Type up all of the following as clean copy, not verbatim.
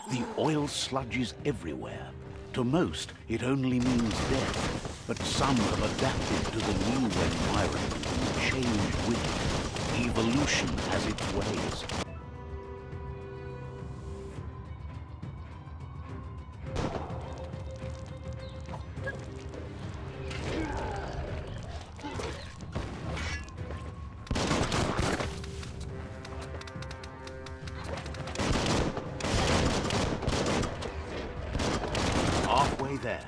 The oil sludges everywhere. To most, it only means death, but some have adapted to the new environment and changed with it. Evolution has its ways. Halfway there.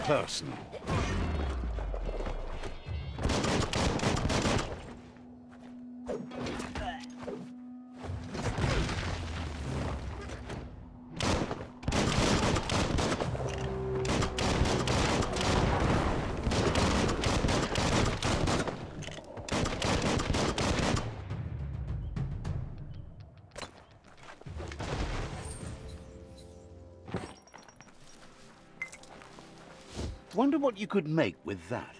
Person. Wonder what you could make with that.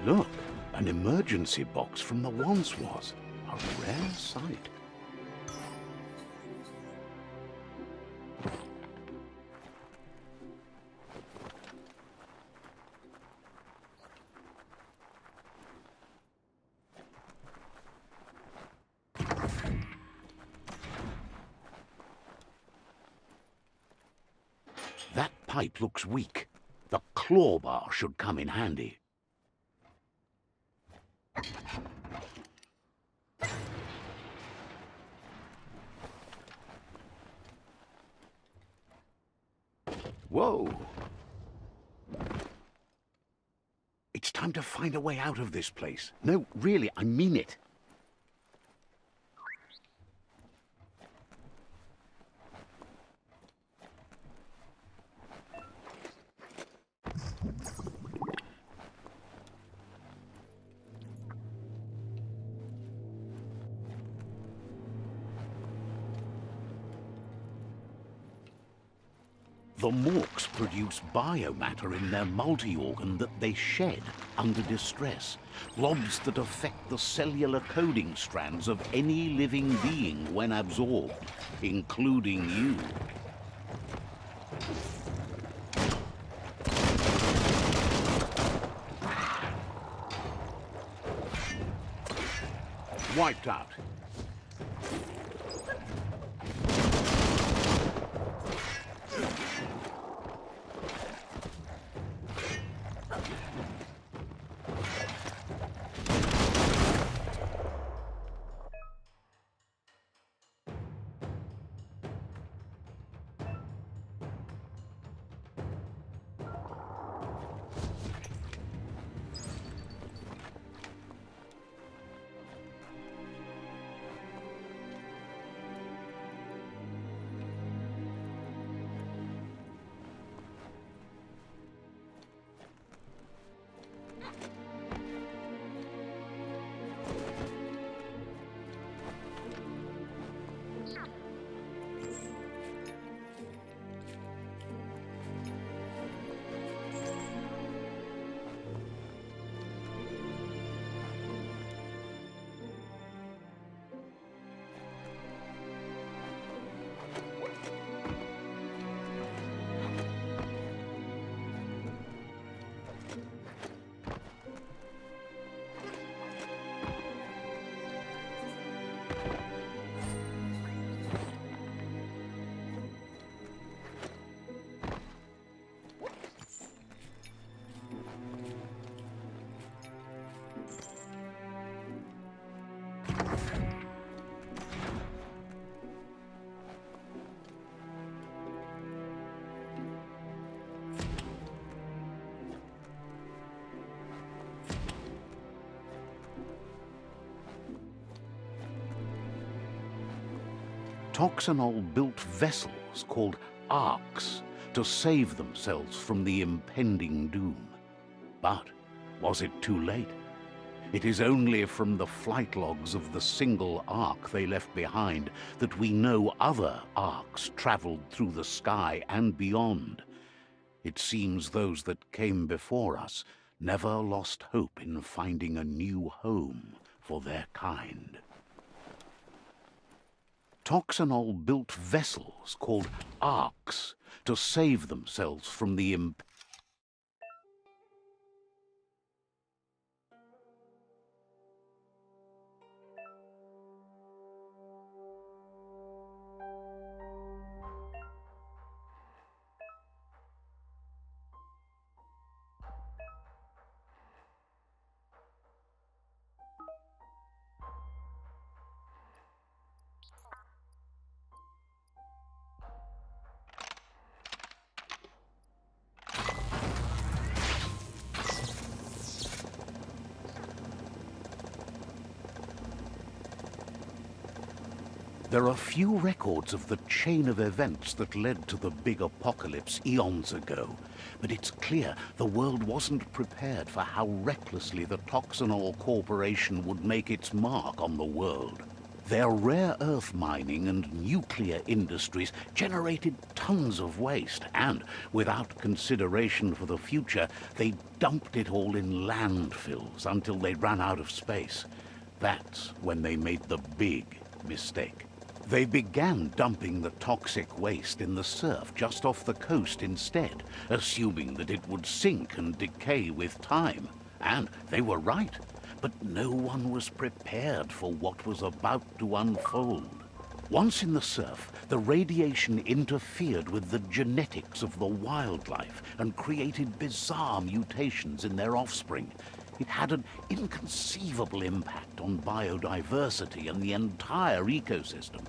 Look, An emergency box from the once was. A rare sight. That pipe looks weak. The claw bar should come in handy. Whoa! It's time to find a way out of this place. No, really, I mean it. The Morks produce biomatter in their multi-organ that they shed under distress. Blobs that affect the cellular coding strands of any living being when absorbed, including you. Wiped out. Toxanol built vessels called arks to save themselves from the impending doom. But was it too late? It is only from the flight logs of the single ark they left behind that we know other arks traveled through the sky and beyond. It seems those that came before us never lost hope in finding a new home for their kind. Toxanol built vessels called arks to save themselves from the There are few records of the chain of events that led to the big apocalypse eons ago, but it's clear the world wasn't prepared for how recklessly the Toxanol Corporation would make its mark on the world. Their rare earth mining and nuclear industries generated tons of waste, and without consideration for the future, they dumped it all in landfills until they ran out of space. That's when they made the big mistake. They began dumping the toxic waste in the surf just off the coast instead, assuming that it would sink and decay with time. And they were right. But no one was prepared for what was about to unfold. Once in the surf, the radiation interfered with the genetics of the wildlife and created bizarre mutations in their offspring. It had an inconceivable impact on biodiversity and the entire ecosystem.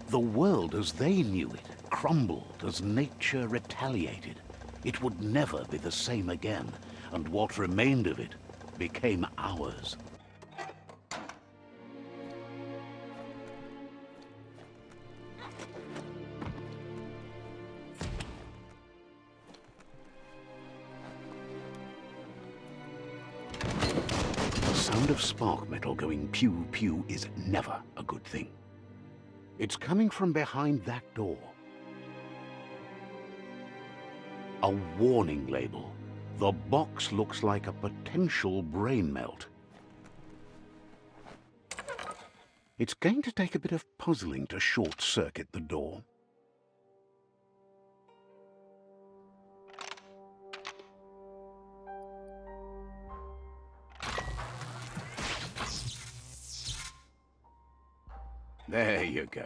The world as they knew it crumbled as nature retaliated. It would never be the same again, and what remained of it became ours. The sound of spark metal going pew-pew is never a good thing. It's coming from behind that door. A warning label. The box looks like a potential brain melt. It's going to take a bit of puzzling to short-circuit the door. There you go.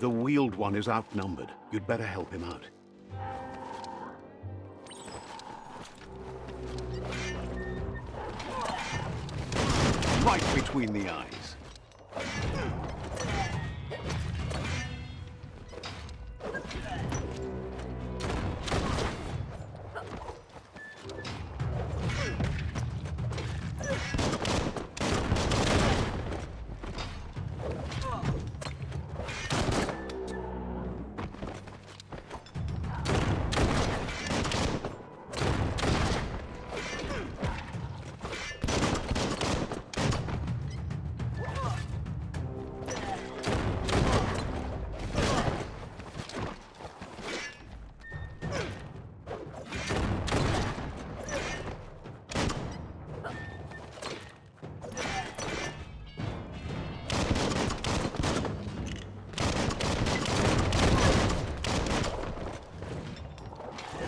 The wheeled one is outnumbered. You'd better help him out. Right between the eyes.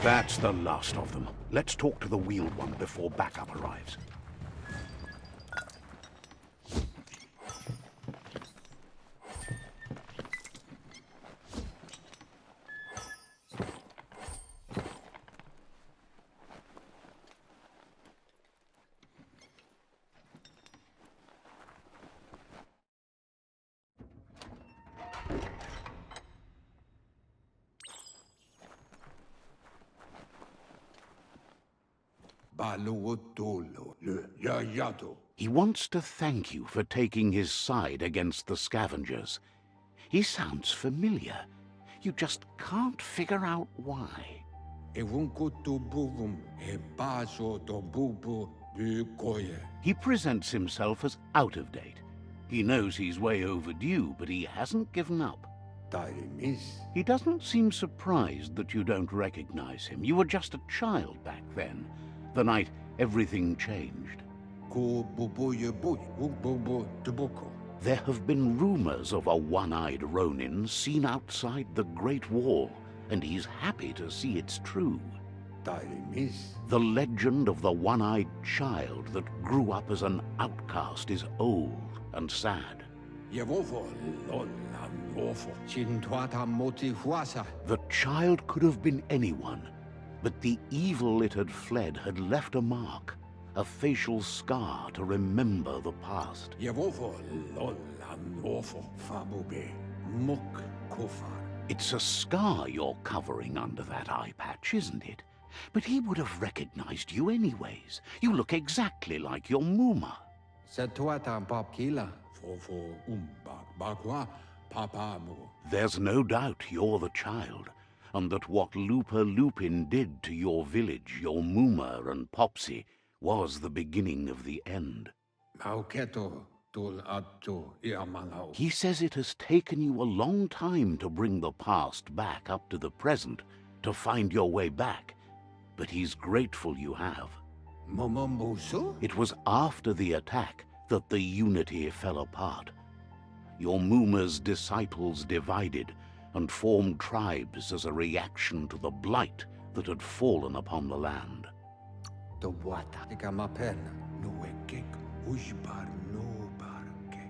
That's the last of them. Let's talk to the wheeled one before backup arrives. He wants to thank you for taking his side against the scavengers. He sounds familiar. You just can't figure out why. He presents himself as out of date. He knows he's way overdue, but he hasn't given up. He doesn't seem surprised that you don't recognize him. You were just a child back then, the night everything changed. There have been rumors of a one-eyed Ronin seen outside the Great Wall, and he's happy to see it's true. The legend of the one-eyed child that grew up as an outcast is old and sad. The child could have been anyone, but the evil it had fled had left a mark, a facial scar to remember the past. It's a scar you're covering under that eye patch, isn't it? But he would have recognized you anyways. You look exactly like your Muma. Satuata Popkila. Fofo Umbak Bakwa Papamu. There's no doubt you're the child, and that what Looper Lupin did to your village, your Muma and Popsy, was the beginning of the end. Mauketo Tul Attu Iamalao. He says it has taken you a long time to bring the past back up to the present, to find your way back, but he's grateful you have. Momombusu? It was after the attack that the unity fell apart. Your Muma's disciples divided and formed tribes as a reaction to the blight that had fallen upon the land. The Wata Ikamapen, Nuekik, Ujbar no Barke.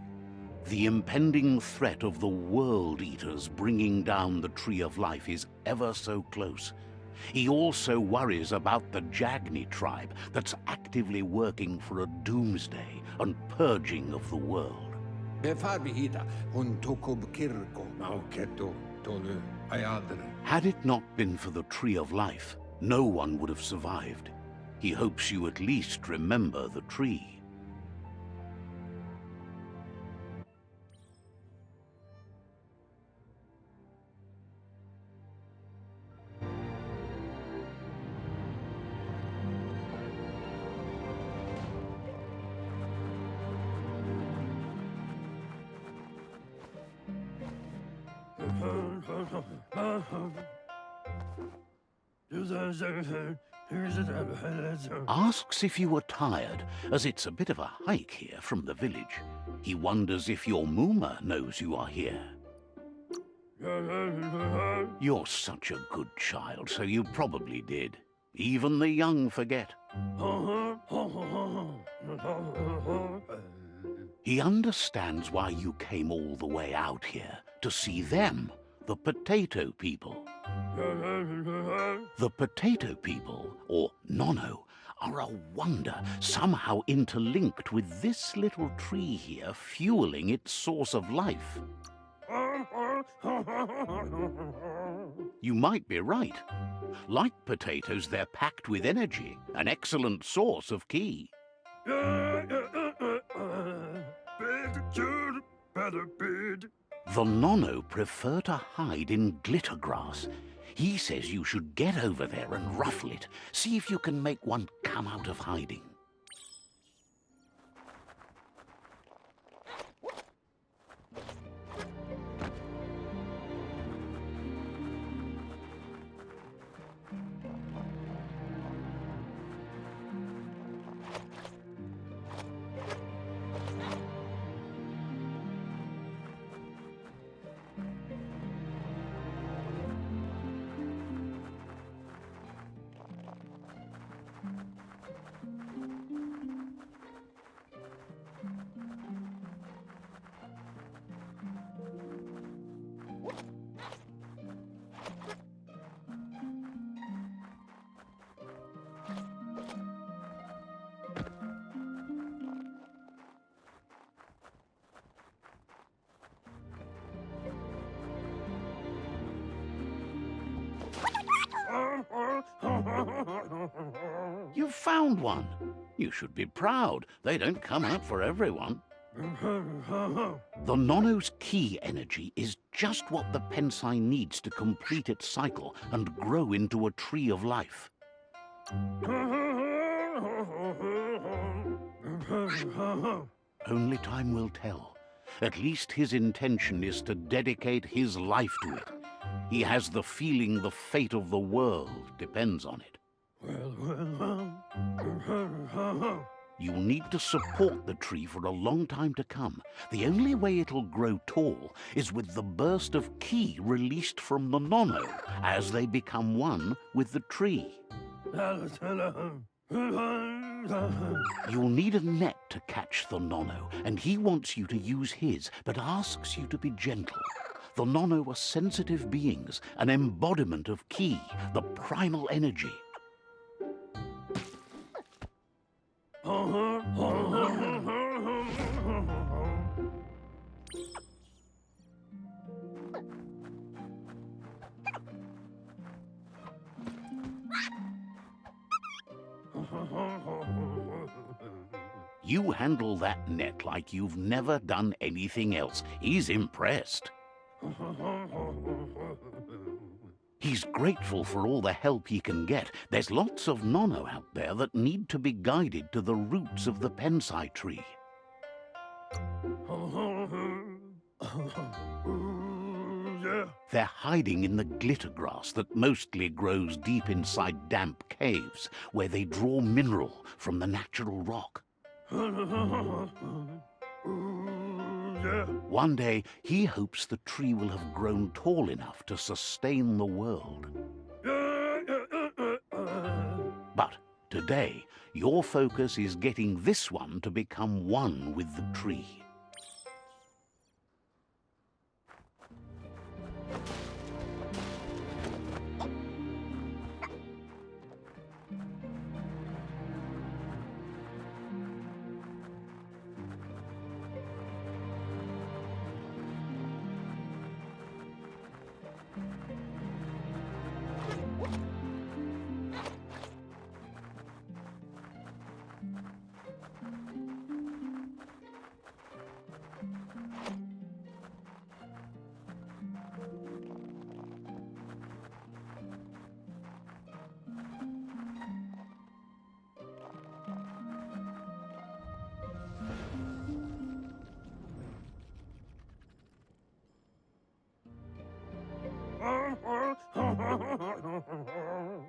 The impending threat of the World Eaters bringing down the Tree of Life is ever so close. He also worries about the Jagni tribe that's actively working for a doomsday and purging of the world. Befabihida, Untokub Kirko, Mauketo, Tolu, Ayadre. Had it not been for the Tree of Life, no one would have survived. He hopes you at least remember the tree. Asks if you were tired, as it's a bit of a hike here from the village. He wonders if your Muma knows you are here. You're such a good child, so you probably did. Even the young forget. He understands why you came all the way out here, to see them, the potato people. The potato people, or Nono, are a wonder, somehow interlinked with this little tree here fueling its source of life. You might be right. Like potatoes, they're packed with energy, an excellent source of ki. The Nono prefer to hide in glitter grass. He says you should get over there and ruffle it. See if you can make one come out of hiding. You've found one. You should be proud. They don't come out for everyone. The Nono's ki energy is just what the Pensai needs to complete its cycle and grow into a tree of life. Only time will tell. At least his intention is to dedicate his life to it. He has the feeling the fate of the world depends on it. You'll need to support the tree for a long time to come. The only way it'll grow tall is with the burst of ki released from the Nono as they become one with the tree. You'll need a net to catch the Nono, and he wants you to use his, but asks you to be gentle. The Nono are sensitive beings, an embodiment of ki, the primal energy. You handle that net like you've never done anything else. He's impressed. He's grateful for all the help he can get. There's lots of nono out there that need to be guided to the roots of the pensai tree. They're hiding in the glitter grass that mostly grows deep inside damp caves, where they draw mineral from the natural rock. One day, he hopes the tree will have grown tall enough to sustain the world. But today, your focus is getting this one to become one with the tree.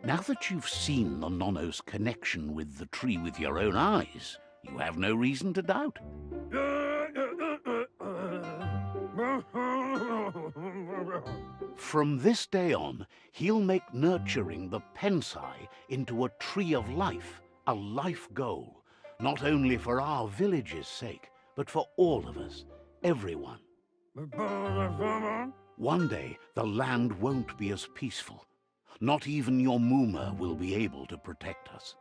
Now that you've seen the nono's connection with the tree with your own eyes, you have no reason to doubt. From this day on, he'll make nurturing the pensai into a tree of life, a life goal, not only for our village's sake, but for all of us, everyone. One day, the land won't be as peaceful. Not even your Muma will be able to protect us.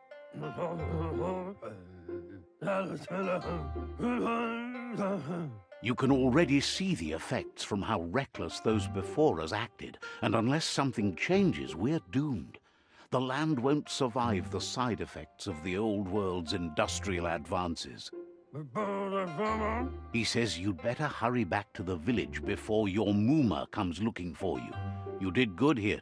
You can already see the effects from how reckless those before us acted, and unless something changes, we're doomed. The land won't survive the side effects of the old world's industrial advances. He says you'd better hurry back to the village before your Muma comes looking for you. You did good here.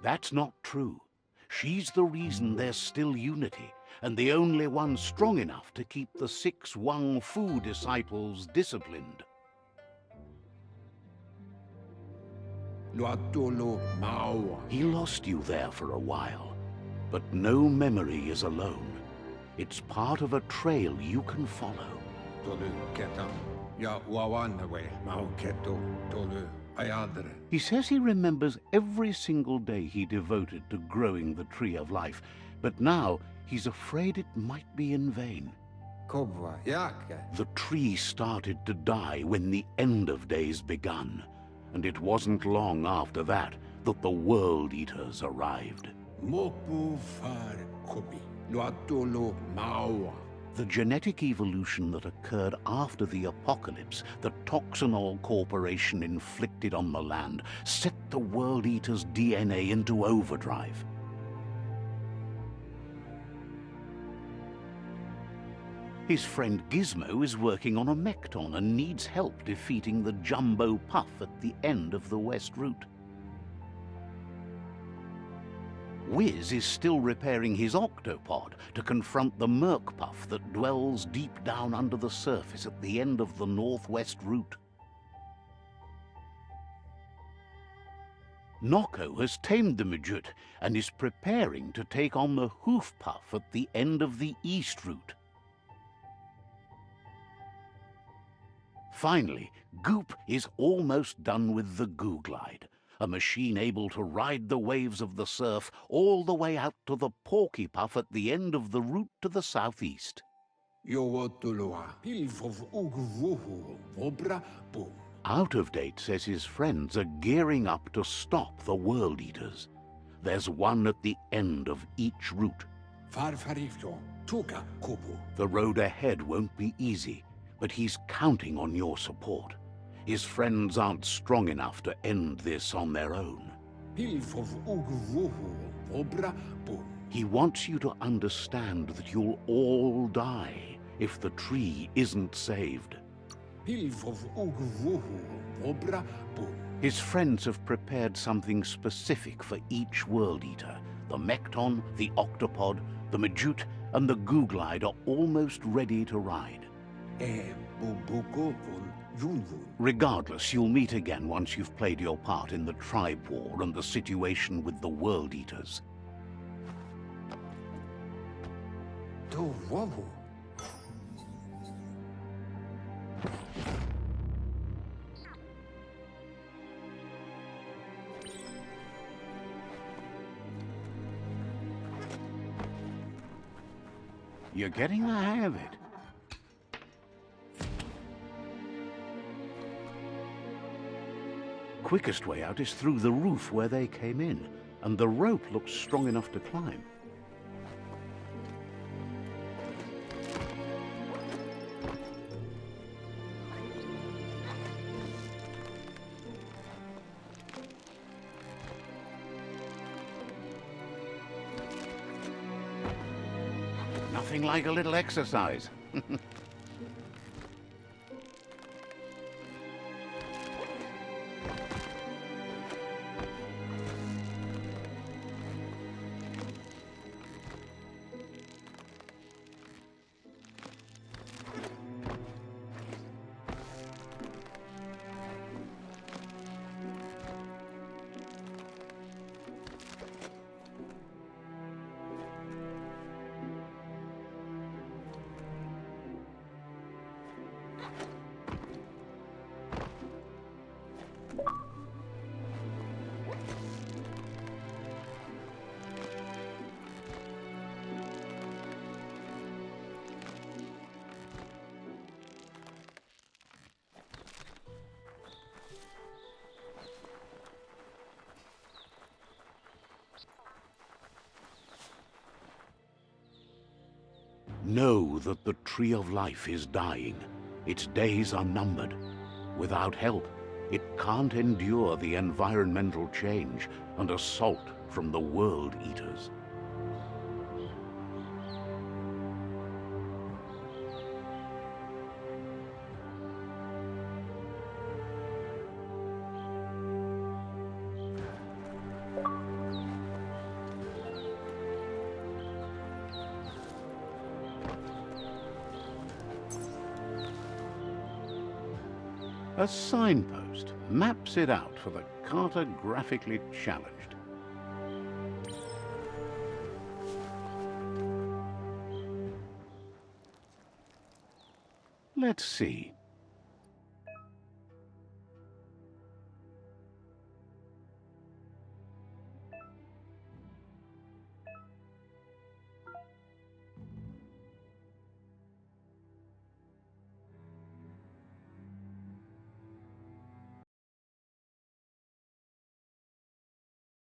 That's not true. She's the reason there's still unity, and the only one strong enough to keep the 6 Wang Fu disciples disciplined. He lost you there for a while, but no memory is alone. It's part of a trail you can follow. He says he remembers every single day he devoted to growing the tree of life, but now he's afraid it might be in vain. The tree started to die when the end of days begun, and it wasn't long after that that the World Eaters arrived. The genetic evolution that occurred after the apocalypse that Toxanol Corporation inflicted on the land set the World Eater's DNA into overdrive. His friend Gizmo is working on a Mekton and needs help defeating the Jumbo Puff at the end of the West Route. Wiz is still repairing his octopod to confront the Merc Puff that dwells deep down under the surface at the end of the Northwest Route. Noko has tamed the Midget and is preparing to take on the Hoof Puff at the end of the East Route. Finally, Goop is almost done with the Goo Glide, a machine able to ride the waves of the surf all the way out to the Porky Puff at the end of the route to the southeast. Out of Date says his friends are gearing up to stop the World Eaters. There's one at the end of each route. The road ahead won't be easy, but he's counting on your support. His friends aren't strong enough to end this on their own. He wants you to understand that you'll all die if the tree isn't saved. Pilvov ugvuhu obra bu. His friends have prepared something specific for each World Eater. The Mekton, the Octopod, the Majute, and the Googlide are almost ready to ride. E bubuko von yunvun. Regardless, you'll meet again once you've played your part in the tribe war and the situation with the World Eaters. To wawu. You're getting the hang of it. Quickest way out is through the roof where they came in, and the rope looks strong enough to climb. Nothing like a little exercise. Know that the Tree of Life is dying. Its days are numbered. Without help, it can't endure the environmental change and assault from the World Eaters. A signpost maps it out for the cartographically challenged. Let's see.